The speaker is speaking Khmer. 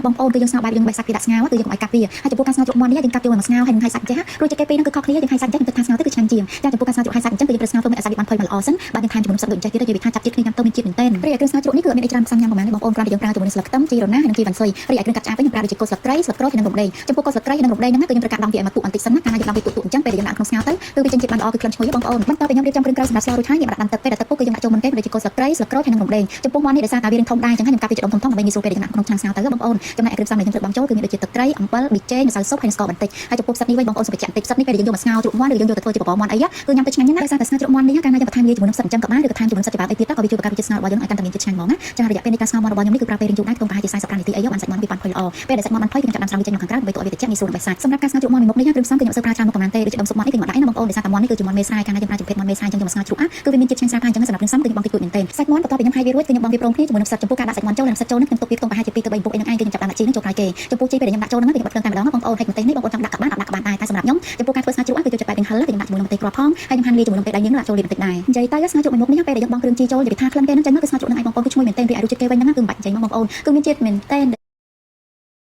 បងប្អូនគឺយើងស្ងោរបាយយើងបេះសាច់ពីដាក់ស្ងោរគឺយើងឲ្យកាប់វាហើយចំពោះការស្ងោរជ្រូកមាន់នេះយើងកាប់ចូលមកស្ងោរហើយនឹងហើយសាច់ចេះរួចចេះគេពីរហ្នឹងគឺខុសគ្នាយើងហើយសាច់ចេះយើងទឹកថាស្ងោរទៅគឺឆ្ងាញ់ជាងចាចំពោះការស្ងោរជ្រូកហើយសាច់អញ្ចឹងគឺយើងត្រូវស្ងោរធ្វើឲ្យសាច់វាបានផុយមកល្អសិនបាទយើងថែមជាមួយនឹងស្លឹកដូចចេះទៀតយើងវាថាចាប់ជាតិគ្នាញ៉ាំទៅមានជាតិមែនទែនរីឯគ្រឿងស្ងោរជ្រូកនេះគឺអត់មានអីច្រើនផ្សំញ៉ាំប្រហែលទេបងប្អូនគ្រាន់តែយើងប្រើជាមួយនឹងស្លឹកខ្ទឹមជីរណាហើយនឹងជីវ៉ាន់ស៊ុយរីឯគ្រឿងកាត់ឆ្អាបវិញយើងប្រើដូចជាគល់ស្លឹកគ្រៃស្លឹកក្រូចហើយនឹងរំដេងចំពោះគល់ស្លឹកគ្រៃនិងរំដេងហ្នឹងគឺយើងត្រូវកាត់ដងវាឲ្យមកពុះបន្តិចសិនណាកាលណាយើងដងវាពុះអញ្ចឹងពេលដែលយើងដាក់ក្នុងស្ងោរទៅគឺវាចេញជាតិបានល្អគឺក្លិនឈ្ងុយបងប្អូនបន្ទាប់ពីខ្ញុំរៀបចំគ្រឿងក្រៅសម្រាប់ស្លរួចហើយយើងដាក់ដាំទឹកពេលដែលទឹកពុះគឺយើងដាក់ចូលមុនគេដូចជាគល់ស្លឹកគ្រៃស្លឹកក្រូចហើយនឹងរំដេងចំពោះមាន់នេះដោយសារតែវានឹងធំដែរអញ្ចឹងហើយខ្ញុំកាត់វាជាដុំធំៗដើម្បីងាយស្រួលពេលដែលយើងដាក់ក្នុងឆ្នាំងស្ងោរទៅបងប្អូនចំណែកគ្រឿងផ្សំដែលខ្ញុំត្រូវបំចូលគឺមានដូចជាទឹកត្រីអំបិលប៊ីចេងម្សៅស៊ុបហើយស្ករបន្តិចហើយចំពោះផ្សិតនេះវិញបងប្អូនសុំបញ្ជាក់បន្តិចផ្សិតនេះពេលដែលយើងយកមកស្ងោរជ្រូកមាន់ឬយើងយកទៅធ្វើជាបបរមាន់អីគឺញ៉ាំទៅឆ្ងាញ់ណាស់ដោយសារតែស្ងោរជ្រូកមាន់នេះកាលណាយើងបន្ថែមវាជាមួយនឹងផ្សិតអញ្ចឹងក៏បានឬក៏ថែមជាមួយនឹងផ្សិតជាបាវអីទៀតក៏វាជួយបង្កើនរសជាតិស្ងោររបស់យើងឲ្យកាន់តែមានជាតិឆ្ងាញ់ហ្មងណាចារយៈពេលនៃការស្ងោរមាន់របស់ខ្ញុំនេះគឺប្រើពេលរៀងយូរដែរក្នុងប្រហែលជា45នាទីអីបានសាច់មាន់វាបានផុយល្អពេលដែលសាច់មាន់បានផុយគឺខ្ញុំចាប់ដាំស្រាំវាចេញមកខាងក្រៅដើម្បីទុកឲ្យវាត្រជាក់ងាយស្រួលបេះសាច់សម្រាប់ការស្ងោរជ្រូកមាន់មួយមុខនេះគ្រឿងផ្សំគឺខ្ញុំអត់សូវប្រើច្រើនមកប៉ុន្មានទេដូចជាដុំស៊ុបមាន់នេះគឺខ្ញុំដាក់ឯណាបងប្អូនដោយសារតែមាន់នេះគឺជាមាន់មេស្រែកាលណាយើងប្រើជាភេទមាន់មេស្រែអញ្ចឹងយើងមកស្ងោរជ្រូកគឺវាមានជាតិឆ្ងាញ់ស្រាប់ហើយអញ្ចឹងសម្រាប់គ្រឿងផ្សំគឺខ្ញុំបងតិចតួចមែនទេសាច់មាន់បន្ទាប់ពីខ្ញុំហាយវារួចគឺខ្ញុំបងវាព្រមគ្នាជាមួយនឹងផ្សិតចំពោះការដាក់សាច់មាន់ចូលនិងផ្សិតចូលនេះខ្ញុំទុកវាខ្ទង់ប្រហែលជា2ទៅ3ពុកអីហ្នឹងឯងគឺខ្ញុំចាប់ដាក់ជីនឹងចូលក្រោយគេចំពោះជីពេលដែលខ្ញុំដាក់ចូលហ្នឹងគឺខ្ញុំបិទភ្លើងតែម្ដងបងប្អូនហិចម្ទេសនេះបងប្អូនចង់ដាក់ក៏បានអត់ដាក់ក៏បានដែរតែសម្រាប់ខ្ញុំចំពោះការធ្វើស្ងោរជ្រូកគឺចូលចិត្តបែបនឹងហិលគឺខ្ញុំដាក់ជាមួយនឹងម្ទេសគ្រាប់ផងហើយខ្ញុំហាន់វាជាមួយនឹងម្ទេសដៃយើងដាក់ចូលលាបន្តិចដែរនិយាយទៅស្ងោរជ្រូកមួយមុខនេះពេលដែលយើងបងគ្រឿងជីចូលនិយាយថាក្លិនគេហ្នឹងចឹងគឺស្ងោរជ្រូកហ្នឹងឯងបងប្អូនគឺឈ្ងុយមែនទែនរីឯរសជាតិគេវិញហ្នឹងគឺមិនបាច់និយាយមកបងប្អូនគឺមានជាតិមែនទែន